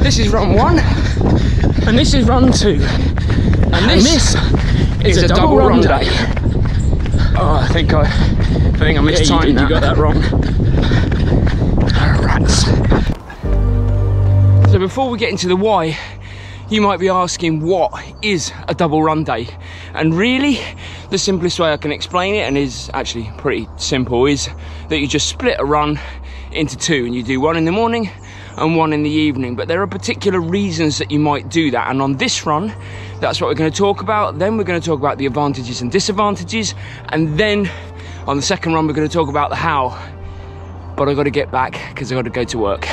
This is run 1, and this is run 2, and this is a double run day. Oh, I think I mistimed that. You got that wrong. Rats. So before we get into the why, you might be asking, what is a double run day? And really, the simplest way I can explain it, and is actually pretty simple, is that you just split a run into 2, and you do 1 in the morning and 1 in the evening. But there are particular reasons that you might do that, and on this run, that's what we're going to talk about. Then we're going to talk about the advantages and disadvantages, and then on the second run we're going to talk about the how. But I've got to get back because I've got to go to work.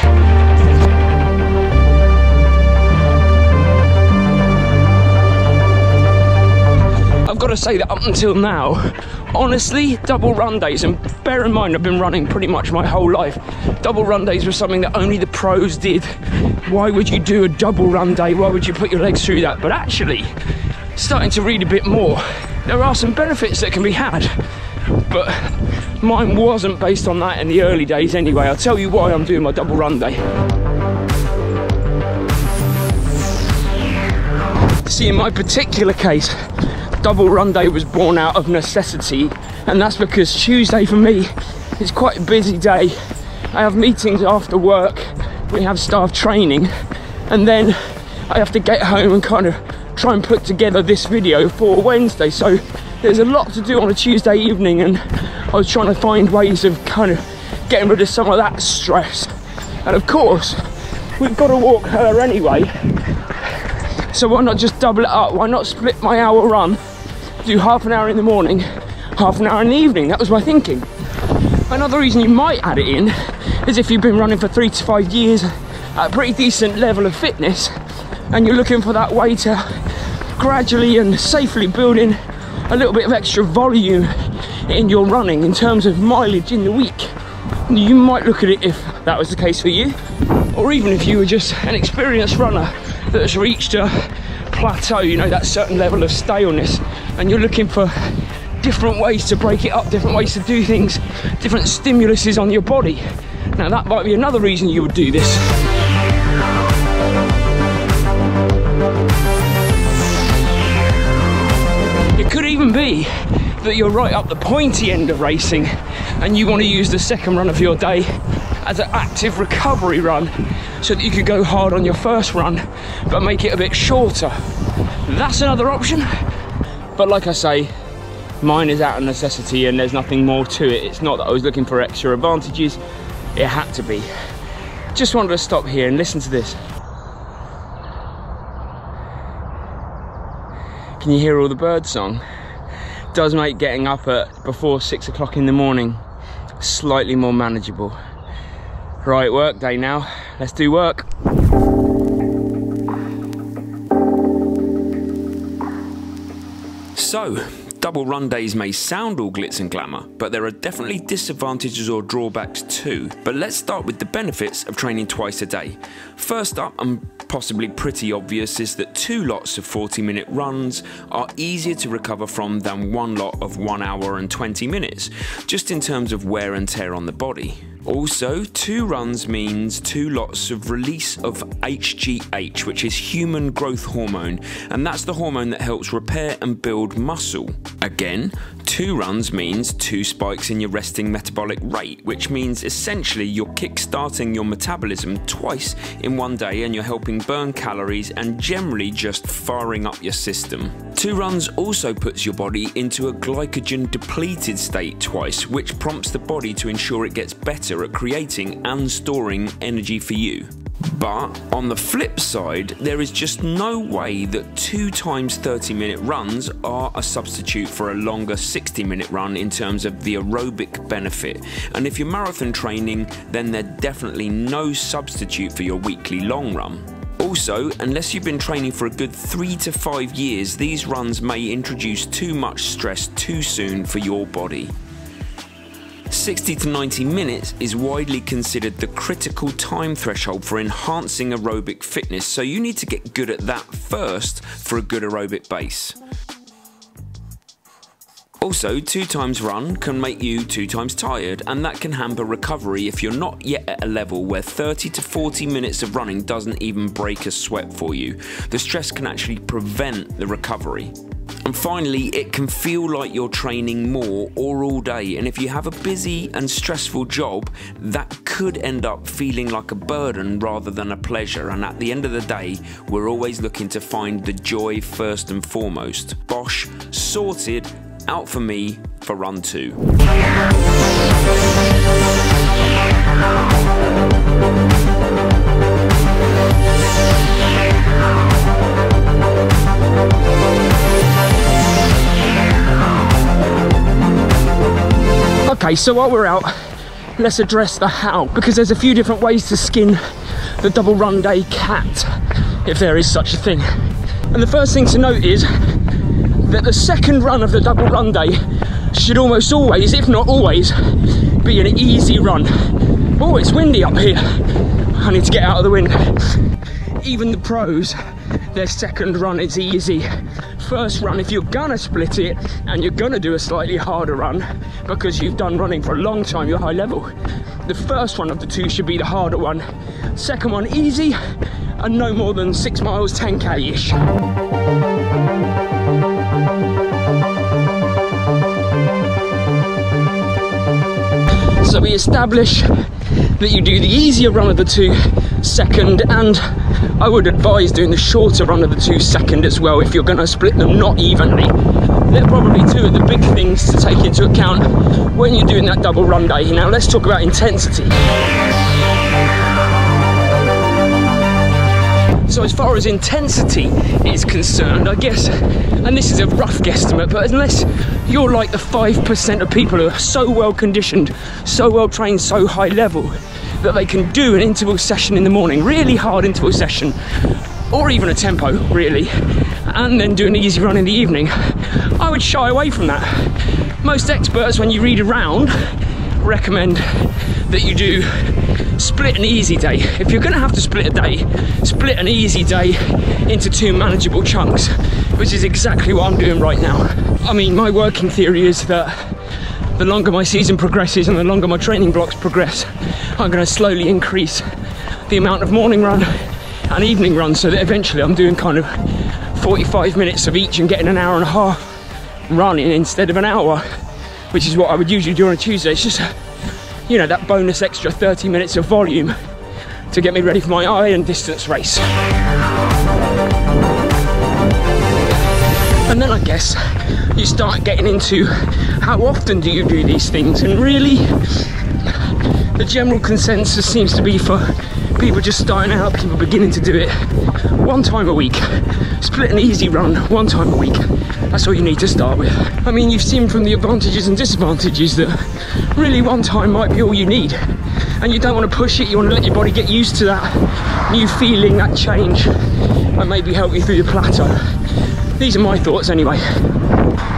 I've got to say that up until now, honestly, double run days, and bear in mind I've been running pretty much my whole life, double run days were something that only the pros did. Why would you do a double run day? Why would you put your legs through that? But actually, starting to read a bit more, there are some benefits that can be had, but mine wasn't based on that in the early days anyway. I'll tell you why I'm doing my double run day. See, in my particular case, double run day was born out of necessity, and that's because Tuesday for me is quite a busy day. I have meetings after work, we have staff training, and then I have to get home and kind of try and put together this video for Wednesday. So there's a lot to do on a Tuesday evening, and I was trying to find ways of kind of getting rid of some of that stress. And of course, we've got to walk her anyway, so why not just double it up? Why not split my hour run, do half an hour in the morning, half an hour in the evening? That was my thinking. Another reason you might add it in is if you've been running for 3 to 5 years at a pretty decent level of fitness, and you're looking for that way to gradually and safely build in a little bit of extra volume in your running in terms of mileage in the week. You might look at it if that was the case for you, or even if you were just an experienced runner that has reached a plateau, you know, that certain level of staleness, and you're looking for different ways to break it up, different ways to do things, different stimuluses on your body. Now that might be another reason you would do this. It could even be that you're right up the pointy end of racing and you want to use the second run of your day as an active recovery run, so that you could go hard on your first run but make it a bit shorter. That's another option, but like I say, mine is out of necessity and there's nothing more to it. It's not that I was looking for extra advantages, it had to be. Just wanted to stop here and listen to this. Can you hear all the bird song? Does make getting up at before 6 o'clock in the morning slightly more manageable. Right, work day now, let's do work. So, double run days may sound all glitz and glamour, but there are definitely disadvantages or drawbacks too. But let's start with the benefits of training twice a day. First up, and possibly pretty obvious, is that 2 lots of 40-minute runs are easier to recover from than 1 lot of 1 hour and 20 minutes, just in terms of wear and tear on the body. Also, 2 runs means 2 lots of release of HGH, which is human growth hormone, and that's the hormone that helps repair and build muscle. Again, 2 runs means 2 spikes in your resting metabolic rate, which means essentially you're kick-starting your metabolism twice in 1 day, and you're helping burn calories and generally just firing up your system. 2 runs also puts your body into a glycogen depleted state twice, which prompts the body to ensure it gets better at creating and storing energy for you. But on the flip side, there is just no way that 2 times 30-minute runs are a substitute for a longer 60-minute run in terms of the aerobic benefit. And if you're marathon training, then they're definitely no substitute for your weekly long run. Also, unless you've been training for a good 3 to 5 years, these runs may introduce too much stress too soon for your body. 60 to 90 minutes is widely considered the critical time threshold for enhancing aerobic fitness, so you need to get good at that first for a good aerobic base. Also, 2 times run can make you 2 times tired, and that can hamper recovery if you're not yet at a level where 30 to 40 minutes of running doesn't even break a sweat for you. The stress can actually prevent the recovery. And finally, it can feel like you're training more or all day, and if you have a busy and stressful job, that could end up feeling like a burden rather than a pleasure. And at the end of the day, we're always looking to find the joy first and foremost. Bosh, sorted, out for me for run 2. Okay, so while we're out, let's address the how, because there's a few different ways to skin the double run day cat, if there is such a thing. And the first thing to note is that the second run of the double run day should almost always, if not always, be an easy run. Oh, it's windy up here. I need to get out of the wind. Even the pros, their second run is easy. First run, if you're gonna split it and you're gonna do a slightly harder run because you've done running for a long time, you're high level, the first one of the two should be the harder one. Second one easy and no more than 6 miles, 10k-ish. So we establish that you do the easier run of the two second, and I would advise doing the shorter run of the two second as well if you're going to split them not evenly. They're probably two of the big things to take into account when you're doing that double run day. Now let's talk about intensity. So as far as intensity is concerned, I guess, and this is a rough guesstimate, but unless you're like the 5% of people who are so well conditioned, so well trained, so high level, that they can do an interval session in the morning, really hard interval session, or even a tempo, really, and then do an easy run in the evening, I would shy away from that. Most experts, when you read around, recommend that you do split an easy day. If you're going to have to split a day, split an easy day into 2 manageable chunks, which is exactly what I'm doing right now. I mean, my working theory is that the longer my season progresses and the longer my training blocks progress, I'm going to slowly increase the amount of morning run and evening run, so that eventually I'm doing kind of 45 minutes of each and getting an hour and a half running instead of an hour, which is what I would usually do on a Tuesday. It's just, you know, that bonus extra 30 minutes of volume to get me ready for my iron distance race. And then I guess you start getting into how often do you do these things, and really the general consensus seems to be for people just starting out, people beginning to do it 1 time a week. Split an easy run 1 time a week. That's all you need to start with. I mean, you've seen from the advantages and disadvantages that really 1 time might be all you need. And you don't want to push it, you want to let your body get used to that new feeling, that change, and maybe help you through the plateau. These are my thoughts anyway.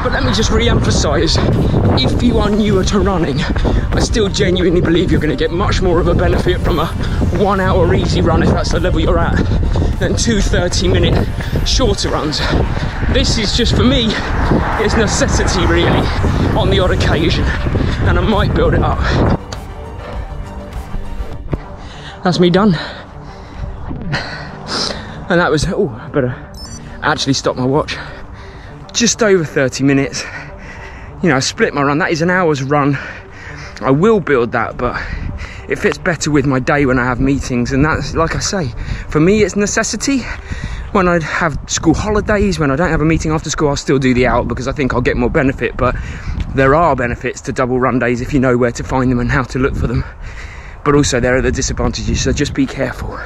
But let me just re-emphasise, if you are newer to running, I still genuinely believe you're going to get much more of a benefit from a 1 hour easy run, if that's the level you're at, than 2 30-minute shorter runs. This is just, for me, it's necessity really, on the odd occasion, and I might build it up. That's me done. And that was, oh, I better actually stop my watch. Just over 30 minutes. You know, I split my run. That is an hour's run. I will build that, but it fits better with my day when I have meetings, and that's, like I say, for me it's necessity. When I have school holidays, when I don't have a meeting after school, I'll still do the out because I think I'll get more benefit, but there are benefits to double run days if you know where to find them and how to look for them. But also there are the disadvantages, so just be careful.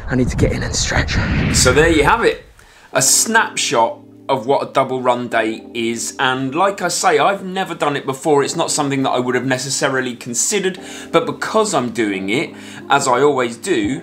I need to get in and stretch. So there you have it, a snapshot of what a double run day is, and like I say, I've never done it before. It's not something that I would have necessarily considered, but because I'm doing it, as I always do,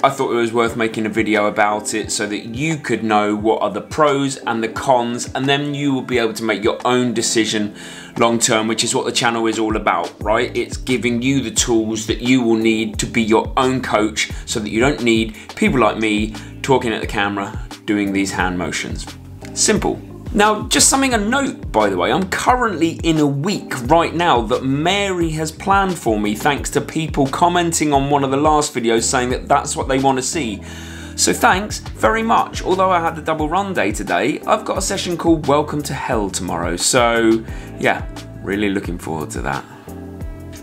I thought it was worth making a video about it so that you could know what are the pros and the cons, and then you will be able to make your own decision long term, which is what the channel is all about, right? It's giving you the tools that you will need to be your own coach so that you don't need people like me talking at the camera doing these hand motions. Simple. Now, just something a note, by the way, I'm currently in a week right now that Mary has planned for me, thanks to people commenting on one of the last videos saying that that's what they want to see. So thanks very much. Although I had the double run day today, I've got a session called Welcome to Hell tomorrow. So yeah, really looking forward to that.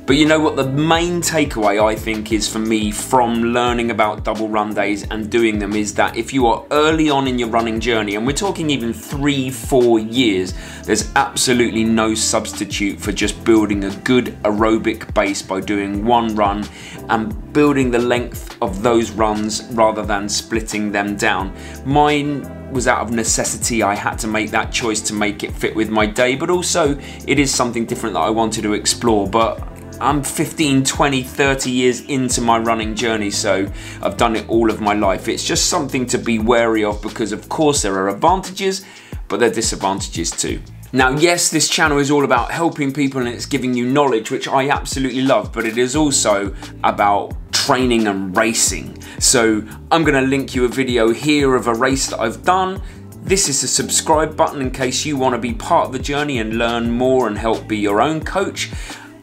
But you know what, the main takeaway I think is for me from learning about double run days and doing them is that if you are early on in your running journey, and we're talking even 3-4 years, there's absolutely no substitute for just building a good aerobic base by doing one run and building the length of those runs rather than splitting them down. Mine was out of necessity. I had to make that choice to make it fit with my day, but also it is something different that I wanted to explore. But I'm 15, 20, 30 years into my running journey, so I've done it all of my life. It's just something to be wary of because of course there are advantages, but there are disadvantages too. Now yes, this channel is all about helping people and it's giving you knowledge, which I absolutely love, but it is also about training and racing. So I'm gonna link you a video here of a race that I've done. This is the subscribe button in case you want to be part of the journey and learn more and help be your own coach.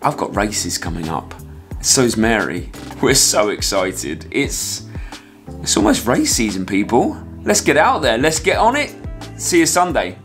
I've got races coming up. So's Mary. We're so excited. It's almost race season, people. Let's get out there. Let's get on it. See you Sunday.